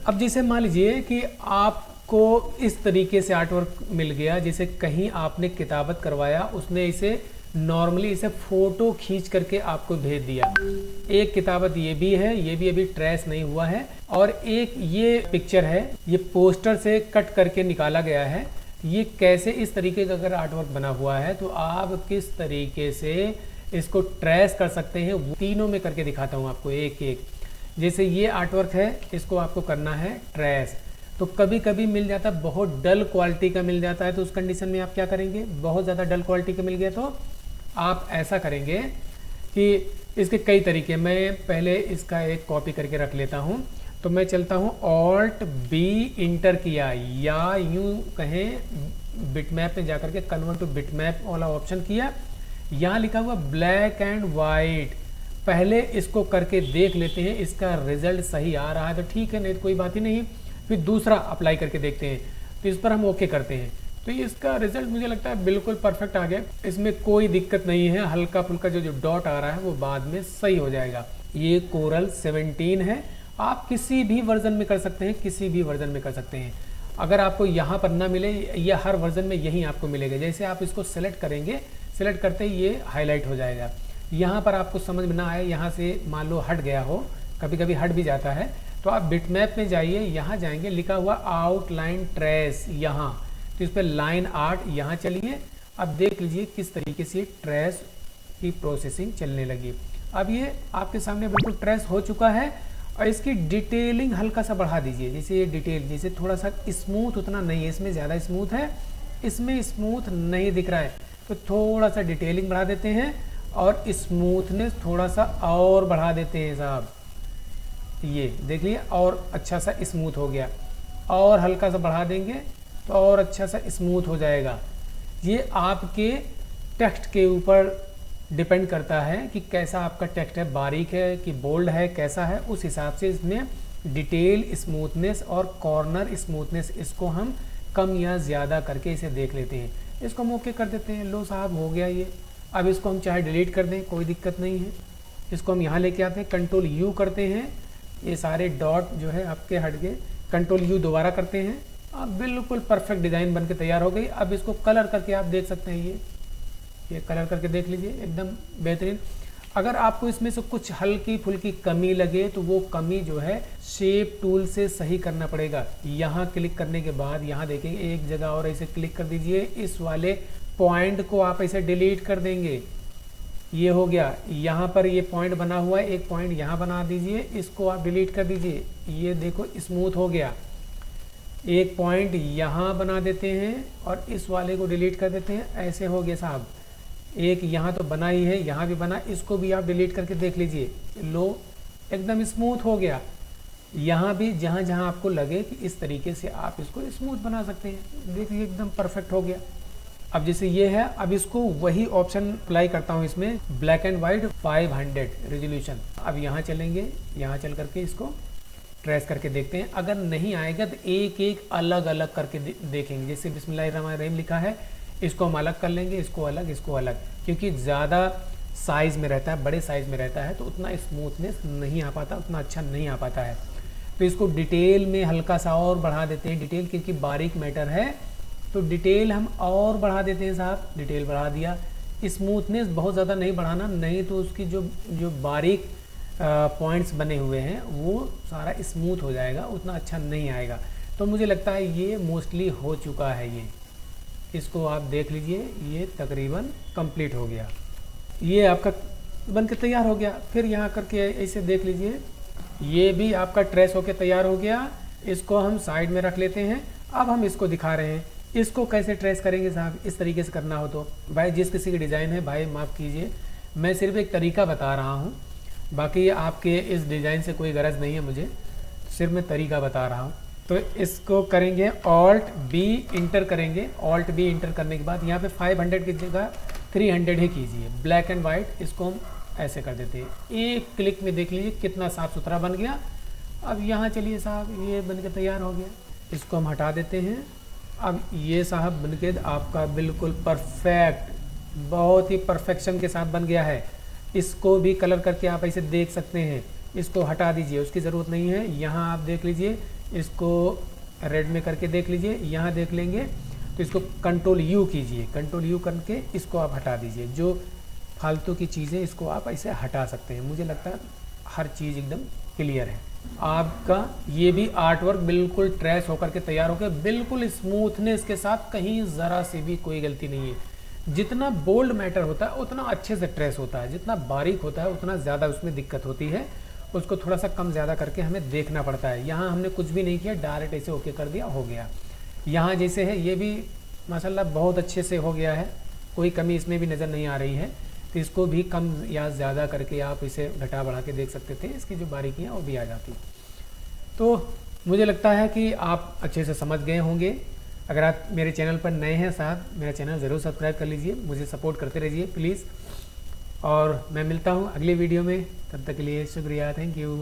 अब जैसे मान लीजिए कि आपको इस तरीके से आर्ट वर्क मिल गया, जैसे कहीं आपने किताबत करवाया, उसने इसे नॉर्मली इसे फ़ोटो खींच करके आपको भेज दिया। एक किताबत ये भी है, ये भी अभी ट्रेस नहीं हुआ है, और एक ये पिक्चर है, ये पोस्टर से कट करके निकाला गया है। ये कैसे इस तरीके का अगर आर्ट वर्क बना हुआ है तो आप किस तरीके से इसको ट्रेस कर सकते हैं, वो तीनों में करके दिखाता हूँ आपको एक एक। जैसे ये आर्ट वर्क है, इसको आपको करना है ट्रेस। तो कभी कभी मिल जाता है बहुत डल क्वालिटी का मिल जाता है, तो उस कंडीशन में आप क्या करेंगे, बहुत ज़्यादा डल क्वालिटी का मिल गया तो आप ऐसा करेंगे कि इसके कई तरीके, मैं पहले इसका एक कॉपी करके रख लेता हूँ। तो मैं चलता हूँ ऑल्ट बी इंटर किया, या यूँ कहें बिटमैप में जाकर के कन्वर्ट टू बिटमैप वाला ऑप्शन किया। यहाँ लिखा हुआ ब्लैक एंड वाइट, पहले इसको करके देख लेते हैं, इसका रिजल्ट सही आ रहा है तो ठीक है, नहीं तो कोई बात ही नहीं। फिर दूसरा अप्लाई करके देखते हैं, तो इस पर हम ओके करते हैं, तो इसका रिजल्ट मुझे लगता है बिल्कुल परफेक्ट आ गया, इसमें कोई दिक्कत नहीं है। हल्का फुल्का जो डॉट आ रहा है वो बाद में सही हो जाएगा। ये कोरल 17 है, आप किसी भी वर्जन में कर सकते हैं, किसी भी वर्जन में कर सकते हैं। अगर आपको यहाँ पर ना मिले, या हर वर्जन में यही आपको मिलेगा। जैसे आप इसको सेलेक्ट करेंगे, सेलेक्ट करते ही ये हाईलाइट हो जाएगा। यहाँ पर आपको समझ में ना आए, यहाँ से मान लो हट गया हो, कभी कभी हट भी जाता है, तो आप बिटमैप में जाइए, यहाँ जाएंगे, लिखा हुआ आउटलाइन ट्रेस, यहाँ तो इस पर लाइन आर्ट, यहाँ चलिए। अब देख लीजिए किस तरीके से ट्रेस की प्रोसेसिंग चलने लगी। अब ये आपके सामने बिल्कुल ट्रेस हो चुका है, और इसकी डिटेलिंग हल्का सा बढ़ा दीजिए। जैसे ये डिटेल, जैसे थोड़ा सा स्मूथ उतना नहीं है, इसमें ज़्यादा स्मूथ है, इसमें स्मूथ नहीं दिख रहा है, तो थोड़ा सा डिटेलिंग बढ़ा देते हैं, और स्मूथनेस थोड़ा सा और बढ़ा देते हैं साहब। ये देख लिए, और अच्छा सा स्मूथ हो गया, और हल्का सा बढ़ा देंगे तो और अच्छा सा स्मूथ हो जाएगा। ये आपके टेक्स्ट के ऊपर डिपेंड करता है कि कैसा आपका टेक्स्ट है, बारीक है कि बोल्ड है, कैसा है, उस हिसाब से इसमें डिटेल, स्मूथनेस और कॉर्नर स्मूथनेस, इसको हम कम या ज़्यादा करके इसे देख लेते हैं। इसको हम ओके कर देते हैं, लो साहब हो गया ये। अब इसको हम चाहे डिलीट कर दें, कोई दिक्कत नहीं है। इसको हम यहाँ लेके आते हैं, कंट्रोल यू करते हैं, ये सारे डॉट जो है आपके हट गए, कंट्रोल यू दोबारा करते हैं। अब बिल्कुल परफेक्ट डिज़ाइन बनके तैयार हो गई। अब इसको कलर करके आप देख सकते हैं, ये कलर करके देख लीजिए, एकदम बेहतरीन। अगर आपको इसमें से कुछ हल्की फुल्की कमी लगे तो वो कमी जो है शेप टूल से सही करना पड़ेगा। यहाँ क्लिक करने के बाद यहाँ देखेंगे एक जगह और ऐसे क्लिक कर दीजिए, इस वाले पॉइंट को आप ऐसे डिलीट कर देंगे। ये हो गया, यहाँ पर ये पॉइंट बना हुआ है, एक पॉइंट यहाँ बना दीजिए, इसको आप डिलीट कर दीजिए। ये देखो स्मूथ हो गया। एक पॉइंट यहाँ बना देते हैं और इस वाले को डिलीट कर देते हैं, ऐसे हो गया साहब। एक यहाँ तो बना ही है, यहाँ भी बना, इसको भी आप डिलीट करके देख लीजिए, लो एकदम स्मूथ हो गया। यहाँ भी जहाँ जहाँ आपको लगे कि इस तरीके से आप इसको स्मूथ बना सकते हैं, देखिए एकदम परफेक्ट हो गया। अब जैसे ये है, अब इसको वही ऑप्शन अप्लाई करता हूँ इसमें, ब्लैक एंड वाइट 500 रेजोल्यूशन। अब यहाँ चलेंगे, यहाँ चल करके इसको ट्रेस करके देखते हैं। अगर नहीं आएगा तो एक एक अलग अलग करके देखेंगे। जैसे बिस्मिल्लाहिर्रहमानिर्रहीम लिखा है, इसको हम अलग कर लेंगे, इसको अलग, इसको अलग, क्योंकि ज़्यादा साइज़ में रहता है, बड़े साइज़ में रहता है तो उतना स्मूथनेस नहीं आ पाता, उतना अच्छा नहीं आ पाता है। तो इसको डिटेल में हल्का सा और बढ़ा देते हैं, डिटेल क्योंकि बारीक मैटर है तो डिटेल हम और बढ़ा देते हैं साहब। डिटेल बढ़ा दिया, स्मूथनेस बहुत ज़्यादा नहीं बढ़ाना, नहीं तो उसकी जो बारीक पॉइंट्स बने हुए हैं वो सारा स्मूथ हो जाएगा, उतना अच्छा नहीं आएगा। तो मुझे लगता है ये मोस्टली हो चुका है। ये इसको आप देख लीजिए, ये तकरीबन कंप्लीट हो गया, ये आपका बन के तैयार हो गया। फिर यहाँ करके ऐसे देख लीजिए, ये भी आपका ट्रेस होके तैयार हो गया। इसको हम साइड में रख लेते हैं। अब हम इसको दिखा रहे हैं, इसको कैसे ट्रेस करेंगे साहब। इस तरीके से करना हो तो भाई जिस किसी की डिज़ाइन है भाई माफ़ कीजिए, मैं सिर्फ एक तरीका बता रहा हूँ, बाकी आपके इस डिज़ाइन से कोई गरज नहीं है मुझे, सिर्फ मैं तरीका बता रहा हूँ। तो इसको करेंगे ऑल्ट बी इंटर करेंगे, ऑल्ट बी इंटर करने के बाद यहाँ पे 500 की जगह 300 ही कीजिए, ब्लैक एंड वाइट। इसको हम ऐसे कर देते हैं, एक क्लिक में देख लीजिए कितना साफ़ सुथरा बन गया। अब यहाँ चलिए साहब, ये बन के तैयार हो गया, इसको हम हटा देते हैं। अब ये साहब बन के आपका बिल्कुल परफेक्ट, बहुत ही परफेक्शन के साथ बन गया है। इसको भी कलर करके आप ऐसे देख सकते हैं, इसको हटा दीजिए, उसकी ज़रूरत नहीं है। यहाँ आप देख लीजिए इसको रेड में करके देख लीजिए, यहाँ देख लेंगे तो इसको कंट्रोल यू कीजिए, कंट्रोल यू करके इसको आप हटा दीजिए। जो फालतू की चीज़ें इसको आप ऐसे हटा सकते हैं। मुझे लगता है हर चीज़ एकदम क्लियर है। आपका ये भी आर्ट वर्क बिल्कुल ट्रेस होकर के तैयार हो गया, बिल्कुल स्मूथनेस के साथ, कहीं ज़रा सी भी कोई गलती नहीं है। जितना बोल्ड मैटर होता है उतना अच्छे से ट्रेस होता है, जितना बारीक होता है उतना ज़्यादा उसमें दिक्कत होती है, उसको थोड़ा सा कम ज़्यादा करके हमें देखना पड़ता है। यहाँ हमने कुछ भी नहीं किया, डायरेक्ट ऐसे ओके कर दिया, हो गया। यहाँ जैसे है ये भी माशाल्लाह बहुत अच्छे से हो गया है, कोई कमी इसमें भी नज़र नहीं आ रही है। तो इसको भी कम या ज़्यादा करके आप इसे घटा बढ़ा के देख सकते थे, इसकी जो बारीकियाँ वो भी आ जाती। तो मुझे लगता है कि आप अच्छे से समझ गए होंगे। अगर आप मेरे चैनल पर नए हैं साहब, मेरा चैनल ज़रूर सब्सक्राइब कर लीजिए, मुझे सपोर्ट करते रहिए प्लीज़। और मैं मिलता हूँ अगली वीडियो में, तब तक के लिए शुक्रिया, थैंक यू।